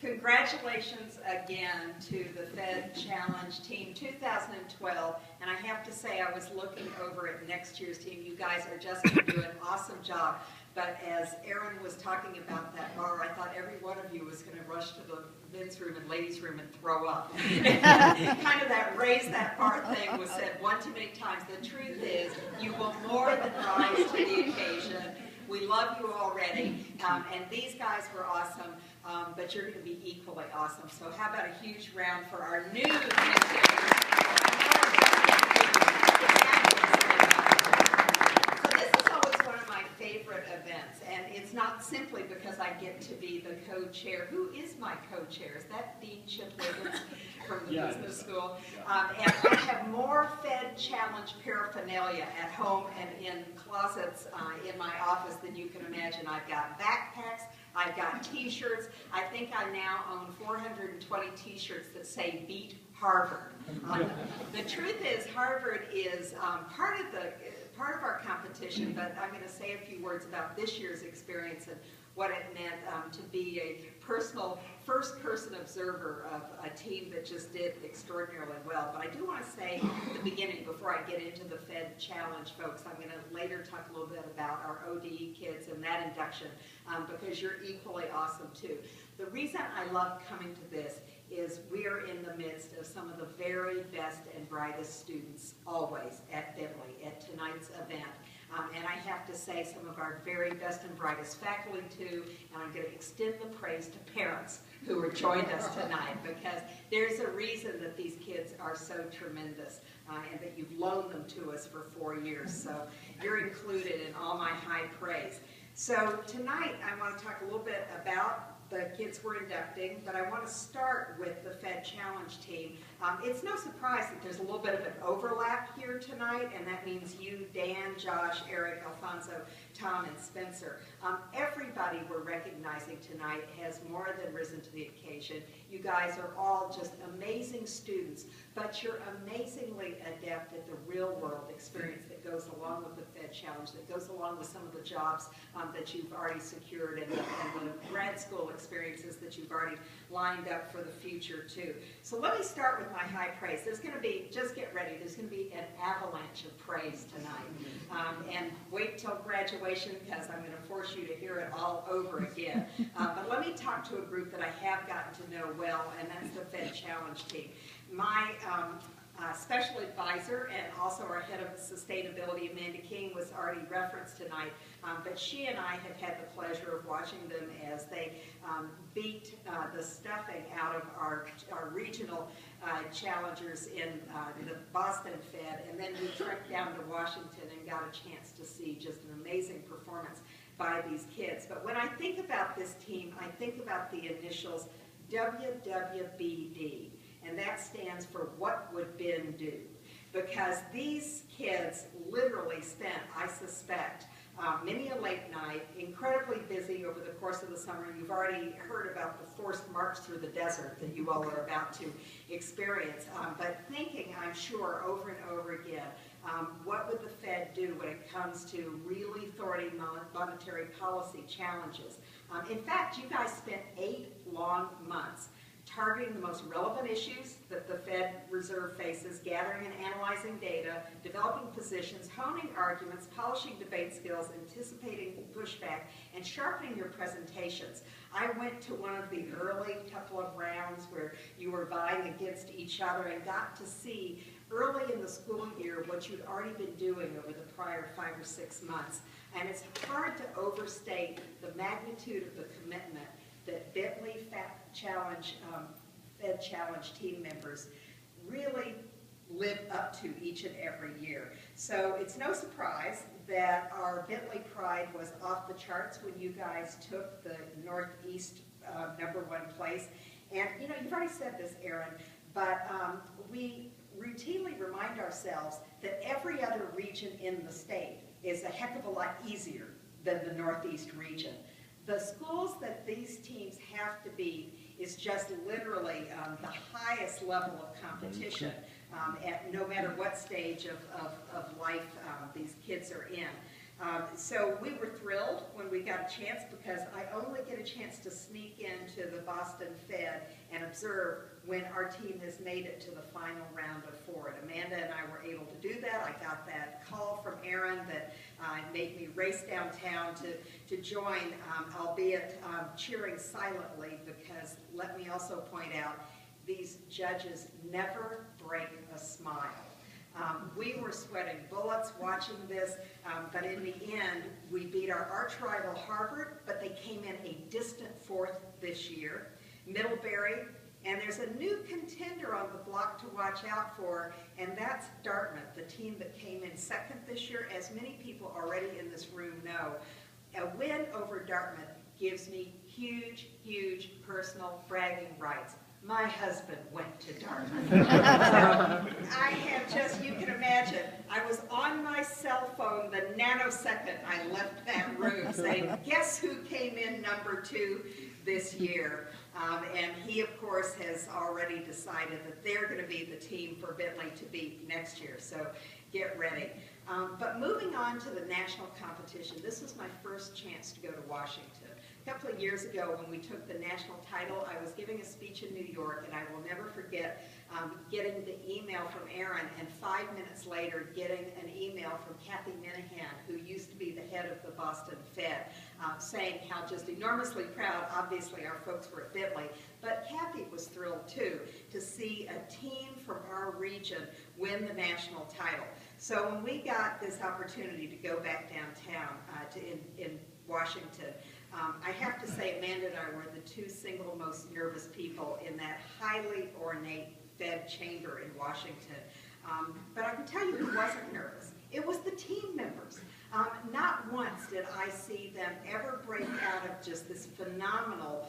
Congratulations again to the Fed Challenge Team 2012, and I have to say I was looking over at next year's team. You guys are just going to do an awesome job, but as Erin was talking about that bar, I thought every one of you was going to rush to the men's room and ladies' room and throw up. Kind of that raise that bar thing was said one too many times. The truth is, you will more than rise to the occasion. We love you already, and these guys were awesome, but you're going to be equally awesome. So how about a huge round for our new administrators? So this is always one of my favorite events, and it's not simply because I get to be the co-chair. Who is my co-chair? Is that Dean Chip Wiggins from the business school? And I have more Fed Challenge paraphernalia at home and in closets in my office than you can imagine. I've got backpacks, I've got t-shirts. I think I now own 420 t-shirts that say Beat Harvard. The truth is, Harvard is part of our competition, but I'm going to say a few words about this year's experience and what it meant to be a personal first-person observer of a team that just did extraordinarily well. But I do want to say at the beginning, before I get into the Fed Challenge, folks, I'm going to later talk a little bit about our ODE kids and that induction, because you're equally awesome too. The reason I love coming to this is we are in the midst of some of the very best and brightest students always at Bentley at tonight's event. And I have to say some of our very best and brightest faculty too, and I'm going to extend the praise to parents who have joined us tonight, because there's a reason that these kids are so tremendous and that you've loaned them to us for 4 years. So you're included in all my high praise. So tonight I want to talk a little bit about the kids we're inducting, but I want to start with the Fed Challenge team. It's no surprise that there's a little bit of an overlap here tonight, and that means you, Dan, Josh, Eric, Alfonso, Tom, and Spencer. Everybody we're recognizing tonight has more than risen to the occasion. You guys are all just amazing students, but you're amazingly adept at the real-world experience that goes along with the Fed Challenge, that goes along with some of the jobs that you've already secured and the grad school experiences that you've already lined up for the future too. So let me start with my high praise. There's going to be, just get ready, there's going to be an avalanche of praise tonight. And wait till graduation, because I'm going to force you to hear it all over again. But let me talk to a group that I have gotten to know well, and that's the Fed Challenge team. My special advisor and also our head of sustainability, Amanda King, was already referenced tonight, but she and I have had the pleasure of watching them as they beat the stuffing out of our regional challengers in the Boston Fed, and then we trekked down to Washington and got a chance to see just an amazing performance by these kids. But when I think about this team, I think about the initials WWBD. And that stands for What Would Ben Do? Because these kids literally spent, I suspect, many a late night, incredibly busy over the course of the summer. You've already heard about the forced march through the desert that you all are about to experience. But thinking, I'm sure, over and over again, what would the Fed do when it comes to really thwarting monetary policy challenges? In fact, you guys spent 8 long months targeting the most relevant issues that the Fed Reserve faces, gathering and analyzing data, developing positions, honing arguments, polishing debate skills, anticipating pushback, and sharpening your presentations. I went to one of the early couple of rounds where you were vying against each other and got to see early in the school year what you'd already been doing over the prior 5 or 6 months. And it's hard to overstate the magnitude of the commitment that Bentley Fed Challenge team members really live up to each and every year. So it's no surprise that our Bentley pride was off the charts when you guys took the Northeast #1 place. And you know, you've already said this, Erin, but we routinely remind ourselves that every other region in the state is a heck of a lot easier than the Northeast region. The schools that these teams have to beat is just literally the highest level of competition at no matter what stage of life these kids are in. So we were thrilled when we got a chance, because I only get a chance to sneak into the Boston Fed and observe when our team has made it to the final round of 4. And Amanda and I were able to do that. I got that call from Aaron that made me race downtown to join, albeit cheering silently, because let me also point out, these judges never break a smile. We were sweating bullets watching this, but in the end, we beat our arch rival Harvard, but they came in a distant 4th this year. Middlebury, and there's a new contender on the block to watch out for, and that's Dartmouth, the team that came in 2nd this year. As many people already in this room know, a win over Dartmouth gives me huge, huge personal bragging rights. My husband went to Dartmouth. So I have just, you can imagine, I was on my cell phone the nanosecond I left that room saying, guess who came in number 2 this year? And he, of course, has already decided that they're going to be the team for Bentley to beat next year. So get ready. But moving on to the national competition, this was my first chance to go to Washington. A couple of years ago, when we took the national title, I was giving a speech in New York, and I will never forget getting the email from Aaron, and 5 minutes later getting an email from Kathy Minahan, who used to be the head of the Boston Fed, saying how just enormously proud, obviously our folks were at Bentley, but Kathy was thrilled too to see a team from our region win the national title. So when we got this opportunity to go back downtown in Washington, I have to say Amanda and I were the 2 single most nervous people in that highly ornate Fed chamber in Washington. But I can tell you who wasn't nervous. It was the team members. Not once did I see them ever break out of just this phenomenal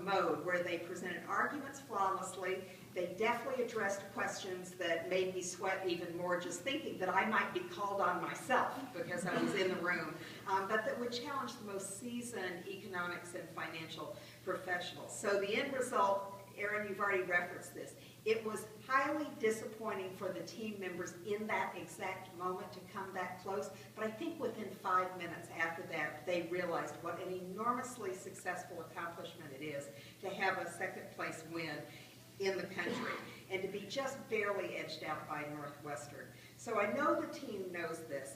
mode where they presented arguments flawlessly. They definitely addressed questions that made me sweat even more just thinking that I might be called on myself because I was in the room, but that would challenge the most seasoned economics and financial professionals. So the end result, Aaron, you've already referenced this. It was highly disappointing for the team members in that exact moment to come that close, but I think within 5 minutes after that, they realized what an enormously successful accomplishment it is to have a 2nd place win in the country, and to be just barely edged out by Northwestern. So I know the team knows this,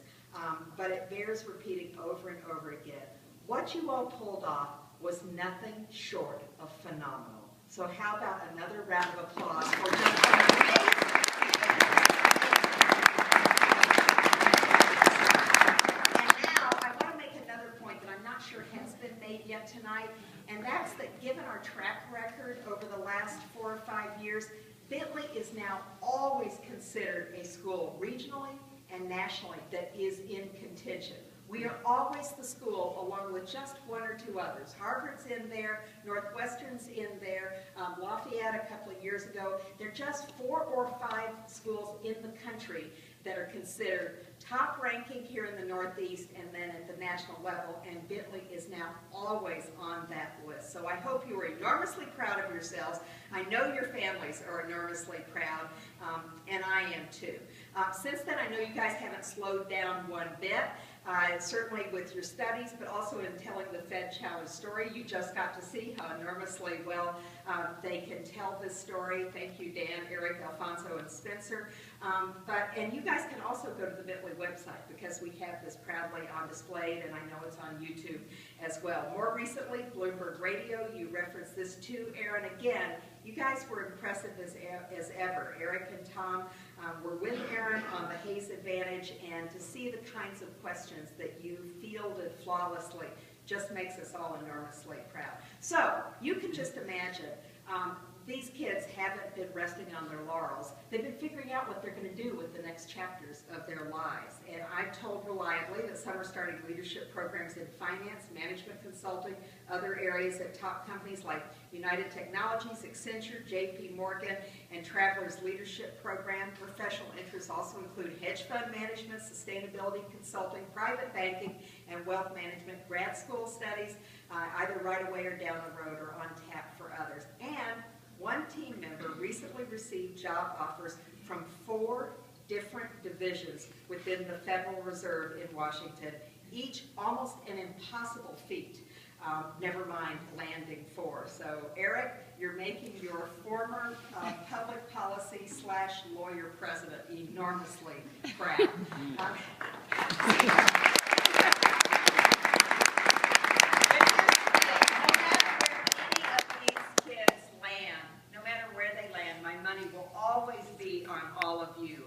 but it bears repeating over and over again. What you all pulled off was nothing short of phenomenal. So how about another round of applause for just an amazing. And now I want to make another point that I'm not sure has been made yet tonight, and that's that given our track record over the last 4 or 5 years, Bentley is now always considered a school regionally and nationally that is in contention. We are always the school, along with just 1 or 2 others. Harvard's in there, Northwestern's in there, Lafayette a couple of years ago. There are just 4 or 5 schools in the country that are considered top ranking here in the Northeast and then at the national level, and Bentley is now always on that list. So I hope you are enormously proud of yourselves. I know your families are enormously proud, and I am too. Since then, I know you guys haven't slowed down one bit. Certainly with your studies, but also in telling the Fed Challenge story. You just got to see how enormously well they can tell this story. Thank you, Dan, Eric, Alfonso, and Spencer. And you guys can also go to the Bentley website because we have this proudly on display, and I know it's on YouTube as well. More recently, Bloomberg Radio, you referenced this too, Aaron. Again, you guys were impressive as ever. Eric and Tom were with Aaron on the Hayes Advantage, and to see the kinds of questions that you fielded flawlessly just makes us all enormously proud. So you can just imagine these kids haven't been resting on their laurels. They've been figuring out what they're going to do with the next chapters of their lives. And I've told reliably that some are starting leadership programs in finance, management consulting, other areas at top companies like United Technologies, Accenture, JP Morgan, and Travelers Leadership Program. Professional interests also include hedge fund management, sustainability consulting, private banking, and wealth management, grad school studies, either right away or down the road or on tap for others. And one team member recently received job offers from 4 different divisions within the Federal Reserve in Washington, each almost an impossible feat. Never mind landing 4. So Eric, you're making your former public policy / lawyer president enormously proud.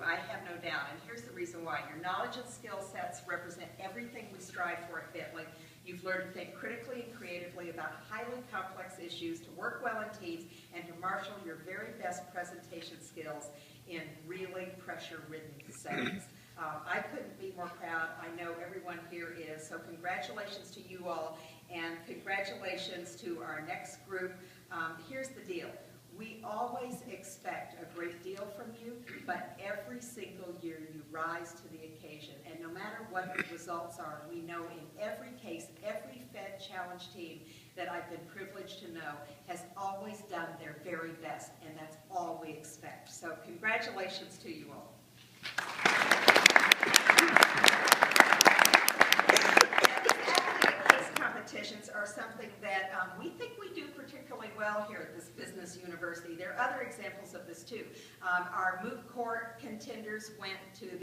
I have no doubt, and here's the reason why. Your knowledge and skill sets represent everything we strive for at Bentley. You've learned to think critically and creatively about highly complex issues, to work well in teams, and to marshal your very best presentation skills in really pressure-ridden settings. I couldn't be more proud. I know everyone here is, so congratulations to you all, and congratulations to our next group. Here's the deal. We always expect a great deal from you, but every single year you rise to the occasion. And no matter what the results are, we know in every case, every Fed Challenge team that I've been privileged to know has always done their very best, and that's all we expect. So congratulations to you all. Competitions are something that we think we do particularly well here at this business university. There are other examples of this too. Our moot court contenders went to